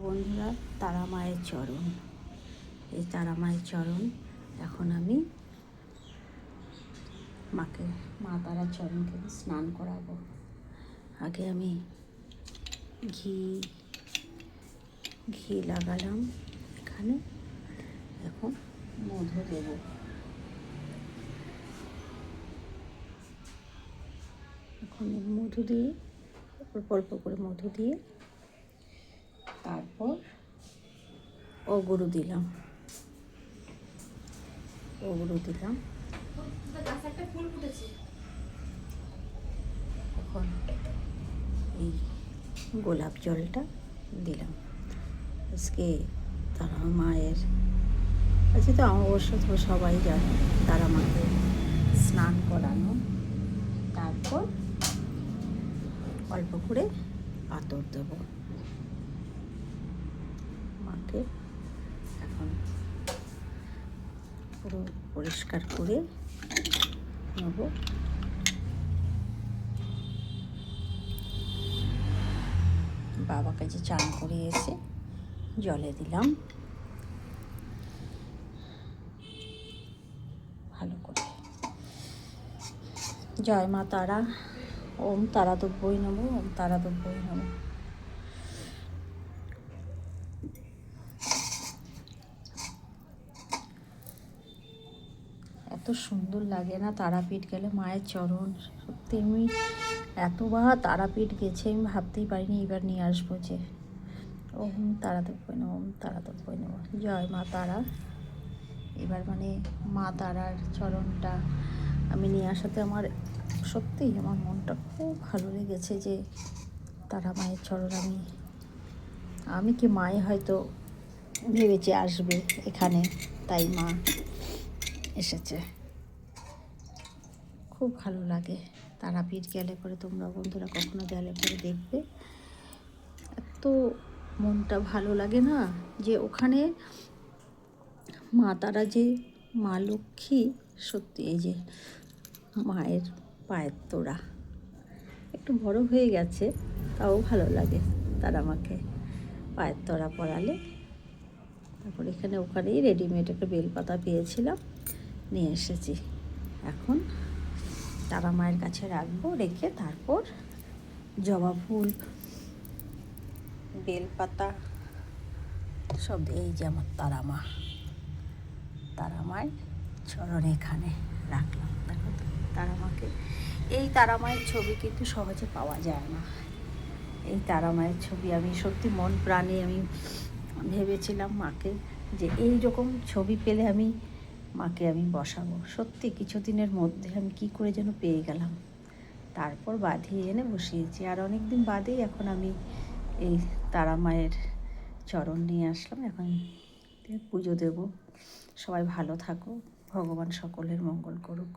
বন্ধুরা, তারা মায়ের চরণ, এই তারা মায়ের চরণ এখন আমি মা তারার চরণকে স্নান করাবো। আগে আমি ঘি লাগালাম এখানে, এখন মধু দেব। এখন মধু দিয়ে অল্প অল্প করে মধু দিয়ে তারপর অগুরু দিলাম। এখন এই গোলাপ জলটা দিলাম। আজকে তারা মায়ের আজকে তো অবশ্য তো সবাই জানে তারা মাকে স্নান করানো, তারপর অল্প করে আতর দেব মাকে। এখন পুরো পরিষ্কার করে নেব। বাবাকে যে চান করে এসে জলে দিলাম ভালো করে। জয় মা তারা, ওম তারা দ্রব্যই নমঃ, ওম তারা দ্রব্যই নমঃ। এত সুন্দর লাগে না তারাপীঠ গেলে মায়ের চরণ। সত্যি আমি এতবার তারাপীঠ গেছে, আমি ভাবতেই পারিনি এবার নিয়ে আসবো যে ওম তারা দ্রব্যই নমঃ, ওম তারা দ্রব্যই নমঃ। জয় মা তারা। এবার মা তারার চরণটা আমি নিয়ে আসাতে আমার সত্যিই আমার মনটা খুব ভালো লেগেছে যে তারা মায়ের চরণ আমি কি মায়ে হয়তো ভেবেছে আসবে এখানে, তাই মা এসেছে। খুব ভালো লাগে তারাপীঠ গেলে পরে। তোমরা বন্ধুরা কখনো গেলে পরে দেখবে, এত মনটা ভালো লাগে না যে ওখানে মা তারা যে মা লক্ষ্মী। সত্যি এই যে মায়ের পায়ের তোড়া একটু বড় হয়ে গেছে, তাও ভালো লাগে তারা মাকে পায়ের তোড়া পরালে। তারপর ওখানেই রেডিমেড একটা বেলপাতা পেয়েছিলাম, নিয়ে এসেছি। এখন তারা মায়ের কাছে রাখবো, রেখে তারপর জবা ফুল, বেলপাতা সব এই যে আমার তারা মায়ের চরণ এখানে রাখলাম। দেখো তারা মাকে, এই তারা মায়ের ছবি কিন্তু সহজে পাওয়া যায় না। এই তারা মায়ের ছবি আমি সত্যি মন প্রাণে আমি ভেবেছিলাম মাকে যে এই রকম ছবি পেলে মাকে বসাবো। সত্যি কিছুদিনের মধ্যে আমি কি করে যেন পেয়ে গেলাম, তারপর বাঁধিয়ে এনে বসিয়েছি। আর অনেক দিন বাদেই এখন আমি এই তারা মায়ের চরণ নিয়ে আসলাম। এখন পুজো দেব। সবাই ভালো থাকো, ভগবান সকলের মঙ্গল করুক।